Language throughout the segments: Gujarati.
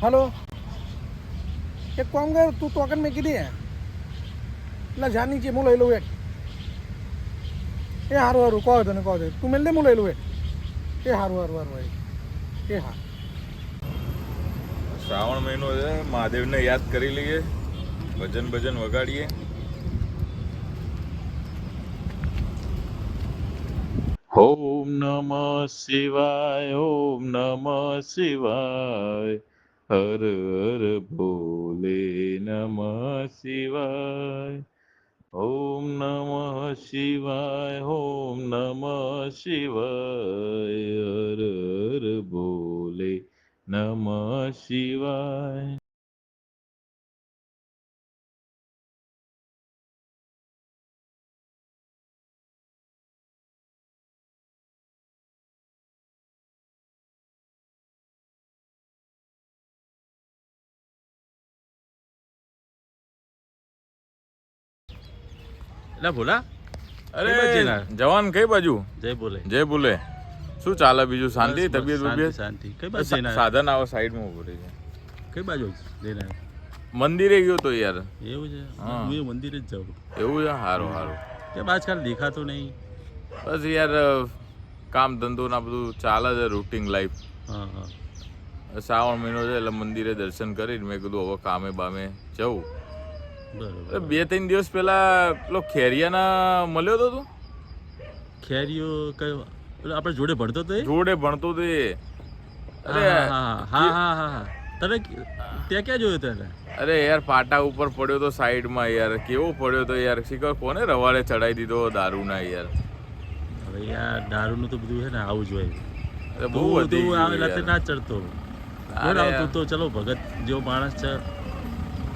हेलो एक काम कर तू टोकन में कीધી હે એટલે જાની છે હું લઈ લઉં એક એ હારું હારું કહો તને કહો દે તું મેલ દે હું લઈ લઉં એક એ હારું હારું હારું એ હા શ્રાવણ મહિનો છે મહાદેવને યાદ કરી લઈએ ભજન ભજન વગાડીએ ઓમ નમઃ શિવાય ઓમ નમઃ શિવાય હર હર ભોલે નમઃ શિવાય ઓમ નમઃ શિવાય ઓમ નમઃ શિવાય હર હર ભોલે નમઃ શિવાય ના ભોલા અરે જવાન કઈ બાજુ જય બોલે શું ચાલે બીજું શાંતિ તબિયત બબિયત શાંતિ કઈ બાજુ જઈને સાધન આવો સાઈડમાં ઉભો રહી છે કઈ બાજુ જઈને મંદિરે ગયો તો યાર એવું છે હું એ મંદિરે જ જાઉં એવું છે સારું સારું કેમ આજકાલ દેખાતો નહીં બસ યાર કામ ધંધો ના બધું ચાલે છે રૂટીન લાઈફ હા હા શ્રાવણ મહિનો છે એટલે મંદિરે દર્શન કરીને મેં કીધું હવે કામે બામે જવું બરોબર 2-3 દિવસ પહેલા પેલો ખેરિયાના મળ્યો તો તું ખેરીઓ કયો આપણે જોડે ભણતો તો જોડે ભણતો તો એ અરે હા હા હા હા તને ત્યાં ક્યાં જોયો તને અરે યાર પાટા ઉપર પડ્યો તો સાઈડમાં યાર કેવો પડ્યો તો યાર શીખર કોને રવાડે ચડાઈ દીધો દારૂ ના યાર હવે યાર દારૂનું તો બધું છે ને આવું જ હોય બહુ વધી તું ગયું આ લતે ના ચડતો તું તો ચલો ભગત જેવો માણસ છે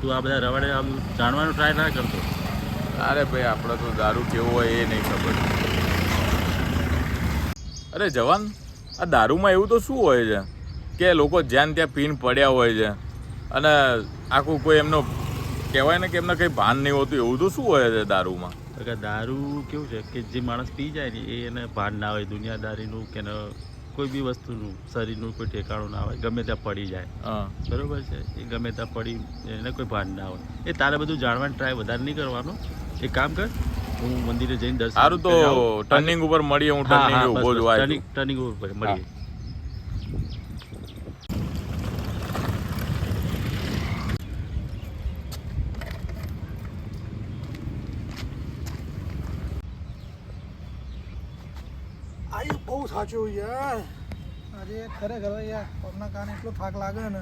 તું આ બધા રવાડે આમ જાણવાનું ટ્રાય ના કરતો અરે ભાઈ આપણે તો દારૂ કેવો હોય એ નહીં ખબર અરે જવાન આ દારૂમાં એવું તો શું હોય છે કે લોકો જ્યાં ત્યાં પીન પડ્યા હોય છે અને આખું કોઈ એમનો કહેવાય ને કે એમને કંઈ ભાન નહીં હોતું એવું તો શું હોય છે દારૂમાં દારૂ કેવું છે કે જે માણસ પી જાય ને એને ભાન ના હોય દુનિયાદારીનું કે કોઈ બી વસ્તુનું શરીરનું કોઈ ઠેકાણું ના હોય ગમે ત્યાં પડી જાય બરોબર છે એ ગમે ત્યાં પડી એને કોઈ ભાન ના હોય એ તારે બધું જાણવાનું ટ્રાય વધારે નહીં કરવાનો એક કામ કર હું મંદિરે જઈને દર્શન સારું તો ટર્નિંગ ઉપર મળીએ હું ટર્નિંગ ઉભો જ હોય ટર્નિંગ ઉપર મળીએ આયુ બહુ સાચું યાર અરે ખરેખર યાર કોમના કારણે એટલો થાક લાગે ને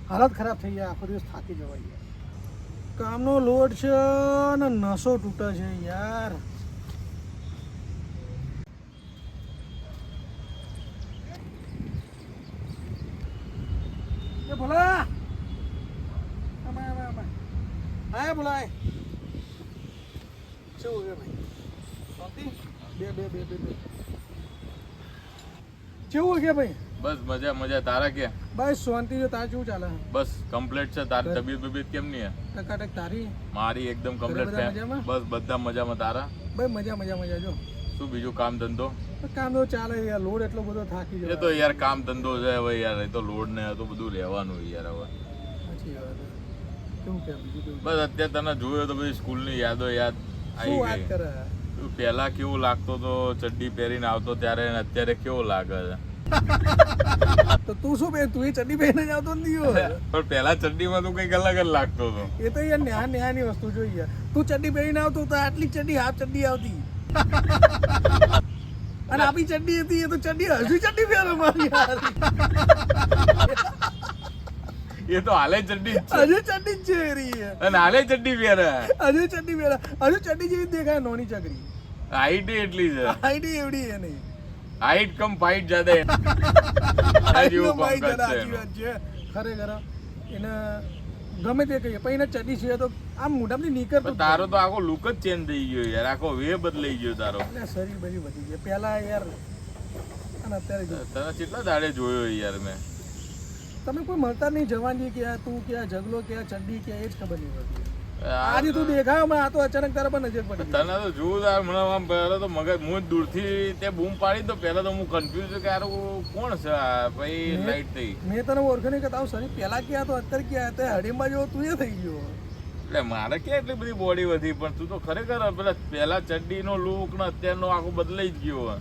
હાલત ખરાબ થઈ જાય આખો દિવસ થાકી જવાય યાર કામનો લોડ છે ને નસો તૂટે છે યાર એ બોલા હા બોલા શું છે ભાઈ શાંતિ બે કેવું કે ભાઈ બસ મજા મજા તારા કે બસ શાંતિ છે તાર કેવું ચાલે બસ કમ્પ્લીટ છે તારી તબિયત કેમ નહીં ટકાટક તારી મારી એકદમ કમ્પ્લીટ છે બસ બધા મજામાં તારા ભાઈ મજા જો શું બીજું કામ ધંધો કામ તો ચાલે યાર લોડ એટલો બધો થાકી જાય એ તો યાર કામ ધંધો છે હવે યાર એ તો લોડ ને તો બધું રહેવાનું યાર હવે સાચી વાત કેવું કે બીજું બસ અત્યારે તને જોયો તો બધી સ્કૂલની યાદો યાદ શું વાત આવી કરે ગઈ પહેલા કેવું લાગતો તો ચડ્ડી પહેરીને આવતો ત્યારે અને અત્યારે કેવો લાગે છે તો તું શું બે તું એ ચડ્ડી પહેરીને જ આવતો નથી પણ પહેલા ચડ્ડીમાં તો કંઈક અલગ જ લાગતો હતો એ તો યાર ન્યાની વસ્તુ જોઈએ તું ચડ્ડી પહેરીને આવતો તો આટલી ચડ્ડી હાફ ચડ્ડી આવતી અને આપી ચડ્ડી હતી એ તો ચડ્ડી હજુ ચડ્ડી પહેરે મારી યાર એ તો હાલે ચડ્ડી હજુ ચડ્ડી જ છે રી અને હાલે ચડ્ડી પહેરે હજુ ચડ્ડી જેવી દેખાય નોની ચકરી હાઈટ એટલી છે હાઈટ એવડી એ નહીં હાઈટ કમ ફાઈટ જાદે ખરેખર એને ગમે તે કહીએ પણ એને ચડી છે તો આમ મોઢામાંથી નીકળતું તારો તો આખો લુક જ ચેન્જ થઈ ગયો યાર આખો વે બદલાઈ ગયો તારો શરીર બધી વધી ગયું પહેલા યાર અને અત્યારે તને કેટલા દાડે જોયો યાર મેં તમે કોઈ મળતા નહીં જવાનજી કે તું કે ઝગલો કે ચડ્ડી કે એ જ ખબર નહીં હોતી આજે તું દેખાયો મેં આ તો અચાનક તારા પર નજર પડી ગઈ. તને તો જોરદાર મને આમ પહેલા તો મગજ હું જ દૂરથી તે બૂમ પાડી તો પહેલા તો હું કન્ફ્યુઝ કે યાર કોણ છે આ ભાઈ લાઈટ થઈ. મેં તને ઓળખે નહીં કે તારું શરીર પહેલા ક્યાં તો અત્યારે ક્યાં તે હડીમાં જેવો તું એ થઈ ગયો. એટલે મારે ક્યાં એટલી બધી બોડી વધી પણ તું તો ખરેખર પેલા ચડ્ડીનો લુક ને અત્યારનો આખો બદલાઈ જ ગયો.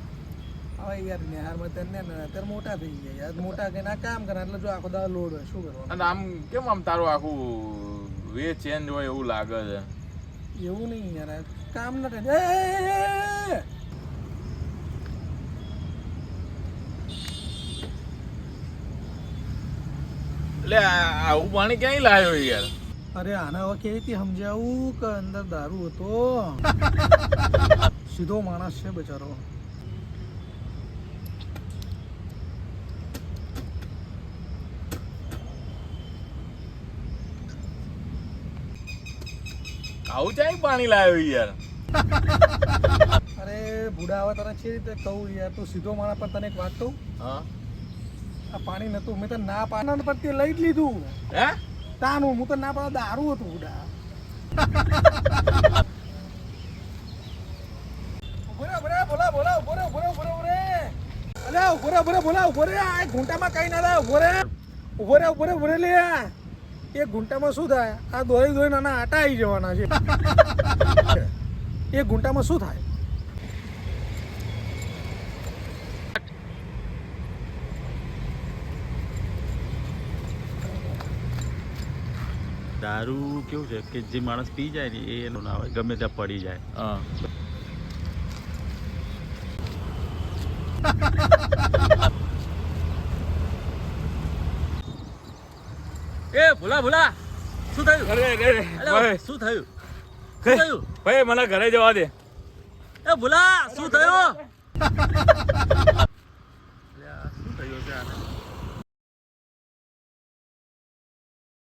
હવે યાર નિહારમાં તને ને અત્યારે મોટા થઈ ગયા યાર. મોટા થઈને આ કામ કરે એટલે જો આખો દાડો લોડ હોય શું કરવાનું. અને આમ કેમ આમ તારું આખું વે ચેન્જ હોય એવું લાગે છે. એવું નહીં યાર કામ ના થાય. એટલે આવું પાણી ક્યાંય લાવ્યો યાર. અરે આને હવે કેવી રીતે સમજાવું કે અંદર દારૂ હતો. સીધો માણસ છે બચારો. આવું ક્યાંય પાણી લાવ્યો યાર. અરે બુડા હવે તને છે રીતે કહું યાર તું સીધો માણસ પર તને એક વાત કહું. હા આ પાણી નતું મેં તો ના પાડના પર તે લઈ જ લીધું. હે તાનું હું તો ના પાડો દારૂ હતું બુડા. ઉભો રે લે. એક ઘૂંટામાં શું થાય આ દોરી દોરી નાના આટા આવી જવાના છે. એક ઘૂંટામાં શું થાય. દારૂ કેવું છે કે જે માણસ પી જાય ને એ એનો ના હોય, ગમે ત્યાં પડી જાય. હા એ ભૂલા શું થયું? અરે અરે, શું થયું? શું થયું? ભાઈ મને ઘરે જવા દે. એ ભૂલા શું થયું?